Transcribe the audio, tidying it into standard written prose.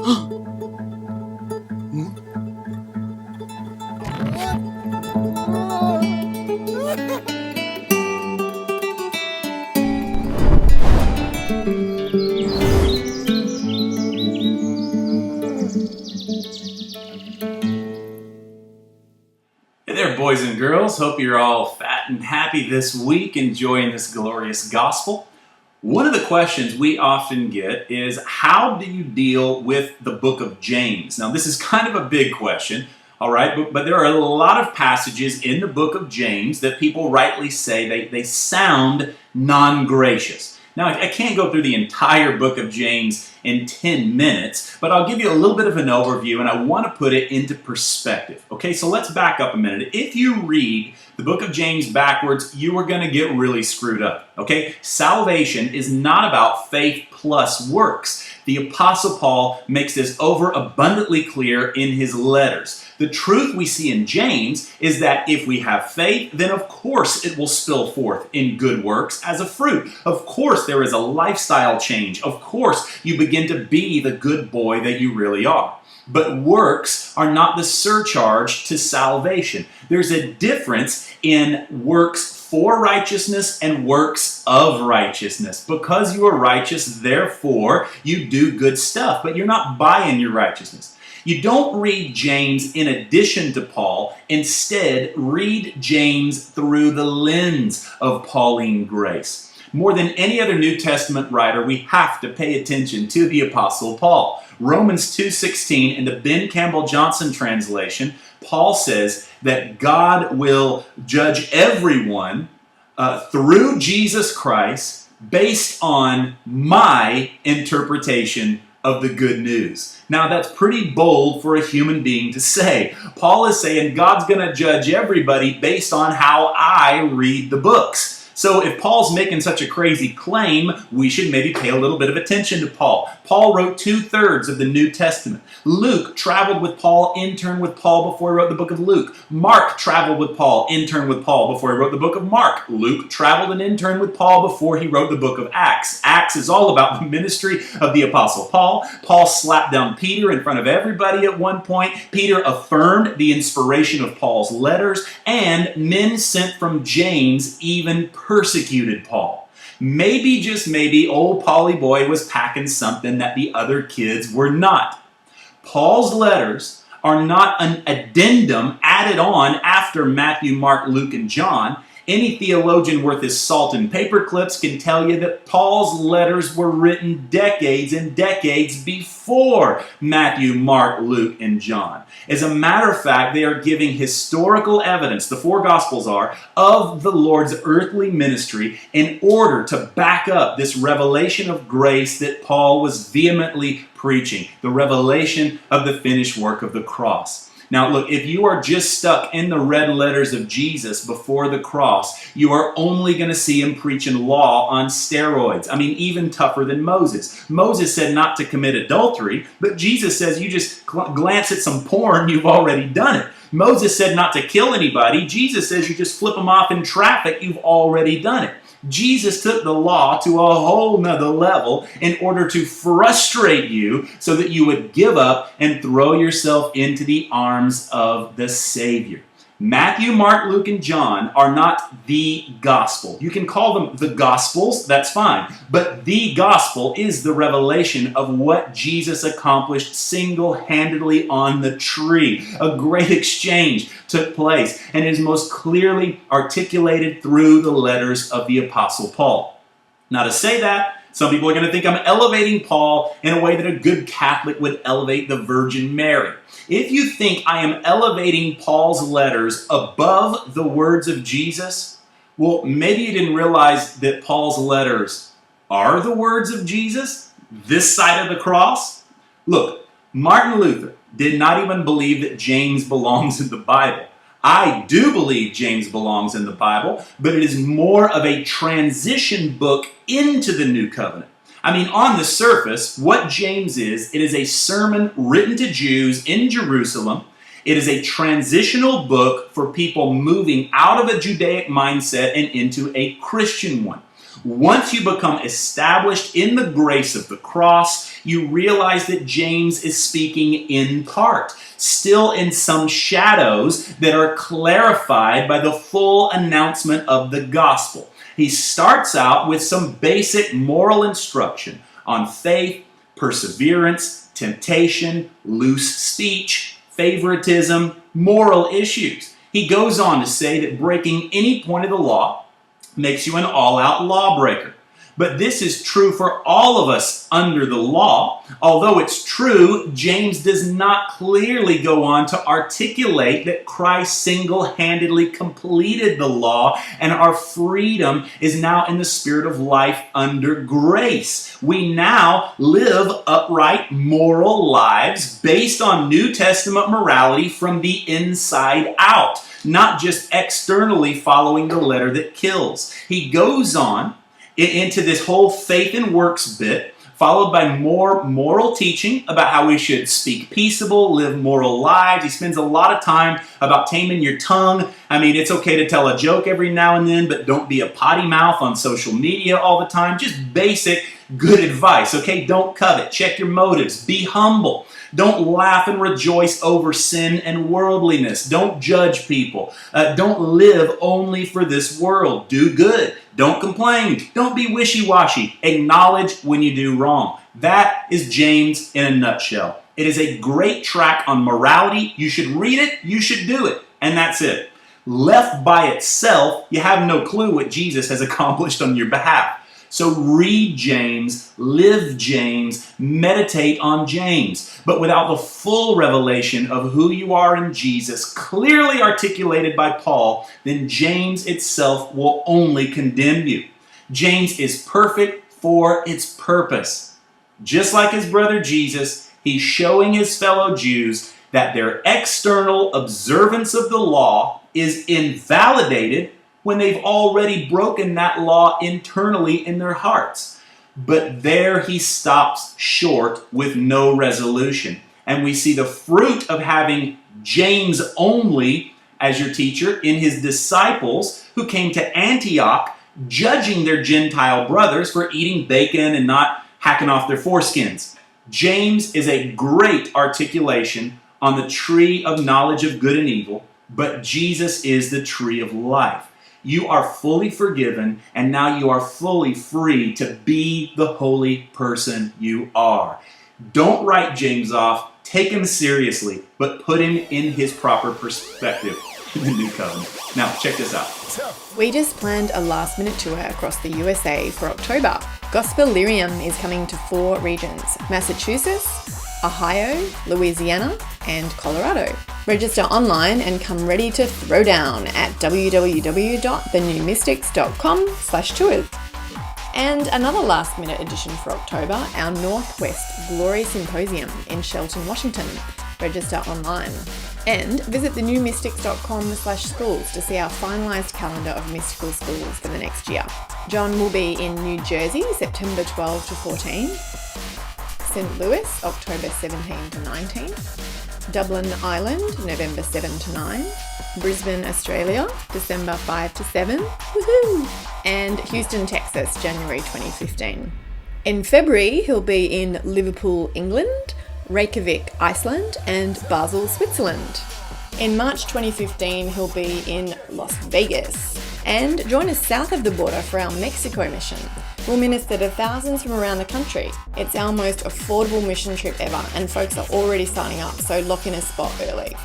Hey there, boys and girls. Hope you're all fat and happy this week, enjoying this glorious gospel. One of the questions we often get is, how do you deal with the book of James? Now, this is kind of a big question, all right, but there are a lot of passages in the book of James that people rightly say they sound non-gracious. Now, I can't go through the entire book of James in 10 minutes, but I'll give you a little bit of an overview, and I want to put it into perspective. Okay, so let's back up a minute. If you read the book of James backwards, you are going to get really screwed up. Okay, salvation is not about faith plus works. The Apostle Paul makes this overabundantly clear in his letters. The truth we see in James is that if we have faith, then of course it will spill forth in good works as a fruit. Of course there is a lifestyle change. Of course you begin to be the good boy that you really are. But works are not the surcharge to salvation. There's a difference in works for righteousness and works of righteousness. Because you are righteous, therefore you do good stuff, but you're not buying your righteousness. You don't read James in addition to Paul. Instead, read James through the lens of Pauline grace. More than any other New Testament writer, we have to pay attention to the Apostle Paul. Romans 2:16 in the Ben Campbell Johnson translation, Paul says that God will judge everyone through Jesus Christ based on my interpretation of the good news. Now that's pretty bold for a human being to say. Paul is saying God's going to judge everybody based on how I read the books. So if Paul's making such a crazy claim, we should maybe pay a little bit of attention to Paul. Paul wrote 2/3 of the New Testament. Luke traveled with Paul, interned with Paul before he wrote the book of Luke. Mark traveled with Paul, interned with Paul before he wrote the book of Mark. Luke traveled and interned with Paul before he wrote the book of Acts. Acts is all about the ministry of the Apostle Paul. Paul slapped down Peter in front of everybody at one point. Peter affirmed the inspiration of Paul's letters, and men sent from James even persecuted Paul. Maybe, just maybe, old Paulie boy was packing something that the other kids were not. Paul's letters are not an addendum added on after Matthew, Mark, Luke, and John. Any theologian worth his salt and paper clips can tell you that Paul's letters were written decades and decades before Matthew, Mark, Luke, and John. As a matter of fact, they are giving historical evidence, the four Gospels are, of the Lord's earthly ministry in order to back up this revelation of grace that Paul was vehemently preaching, the revelation of the finished work of the cross. Now look, if you are just stuck in the red letters of Jesus before the cross, you are only going to see him preaching law on steroids. I mean, even tougher than Moses. Moses said not to commit adultery, but Jesus says you just glance at some porn, you've already done it. Moses said not to kill anybody. Jesus says you just flip them off in traffic, you've already done it. Jesus took the law to a whole nother level in order to frustrate you so that you would give up and throw yourself into the arms of the Savior. Matthew, Mark, Luke, and John are not the gospel. You can call them the Gospels, that's fine. But the gospel is the revelation of what Jesus accomplished single-handedly on the tree. A great exchange took place, and it is most clearly articulated through the letters of the Apostle Paul. Now, to say that, some people are going to think I'm elevating Paul in a way that a good Catholic would elevate the Virgin Mary. If you think I am elevating Paul's letters above the words of Jesus, well, maybe you didn't realize that Paul's letters are the words of Jesus, this side of the cross. Look, Martin Luther did not even believe that James belongs in the Bible. I do believe James belongs in the Bible, but it is more of a transition book into the New Covenant. I mean, on the surface, what James is, it is a sermon written to Jews in Jerusalem. It is a transitional book for people moving out of a Judaic mindset and into a Christian one. Once you become established in the grace of the cross, you realize that James is speaking in part, still in some shadows that are clarified by the full announcement of the gospel. He starts out with some basic moral instruction on faith, perseverance, temptation, loose speech, favoritism, moral issues. He goes on to say that breaking any point of the law makes you an all-out lawbreaker. But this is true for all of us under the law. Although it's true, James does not clearly go on to articulate that Christ single-handedly completed the law and our freedom is now in the spirit of life under grace. We now live upright, moral lives based on New Testament morality from the inside out, not just externally following the letter that kills. He goes on into this whole faith and works bit, followed by more moral teaching about how we should speak peaceable, live moral lives. He spends a lot of time about taming your tongue. I mean, it's okay to tell a joke every now and then, but don't be a potty mouth on social media all the time. Just basic good advice, okay? Don't covet. Check your motives. Be humble. Don't laugh and rejoice over sin and worldliness. Don't judge people. Don't live only for this world. Do good. Don't complain. Don't be wishy-washy. Acknowledge when you do wrong. That is James in a nutshell. It is a great tract on morality. You should read it. You should do it. And that's it. Left by itself, you have no clue what Jesus has accomplished on your behalf. So read James, live James, meditate on James. But without the full revelation of who you are in Jesus, clearly articulated by Paul, then James itself will only condemn you. James is perfect for its purpose. Just like his brother Jesus, he's showing his fellow Jews that their external observance of the law is invalidated when they've already broken that law internally in their hearts. But there he stops short with no resolution. And we see the fruit of having James only as your teacher in his disciples who came to Antioch judging their Gentile brothers for eating bacon and not hacking off their foreskins. James is a great articulation on the tree of knowledge of good and evil, but Jesus is the tree of life. You are fully forgiven, and now you are fully free to be the holy person you are. Don't write James off, take him seriously, but put him in his proper perspective in the new covenant. Now, check this out. We just planned a last-minute tour across the USA for October. Gospelirium is coming to 4 regions: Massachusetts, Ohio, Louisiana, and Colorado. Register online and come ready to throw down at www.thenewmystics.com/tours. And another last-minute edition for October, our Northwest Glory Symposium in Shelton, Washington. Register online. And visit thenewmystics.com/schools to see our finalised calendar of mystical schools for the next year. John will be in New Jersey, September 12 to 14. St. Louis, October 17 to 19. Dublin, Ireland, November 7 to 9. Brisbane, Australia, December 5 to 7. Woohoo! And Houston, Texas, January 2015. In February, he'll be in Liverpool, England, Reykjavik, Iceland, and Basel, Switzerland. In March 2015, he'll be in Las Vegas. And join us south of the border for our Mexico mission. We'll minister to thousands from around the country. It's our most affordable mission trip ever, and folks are already signing up, so lock in a spot early.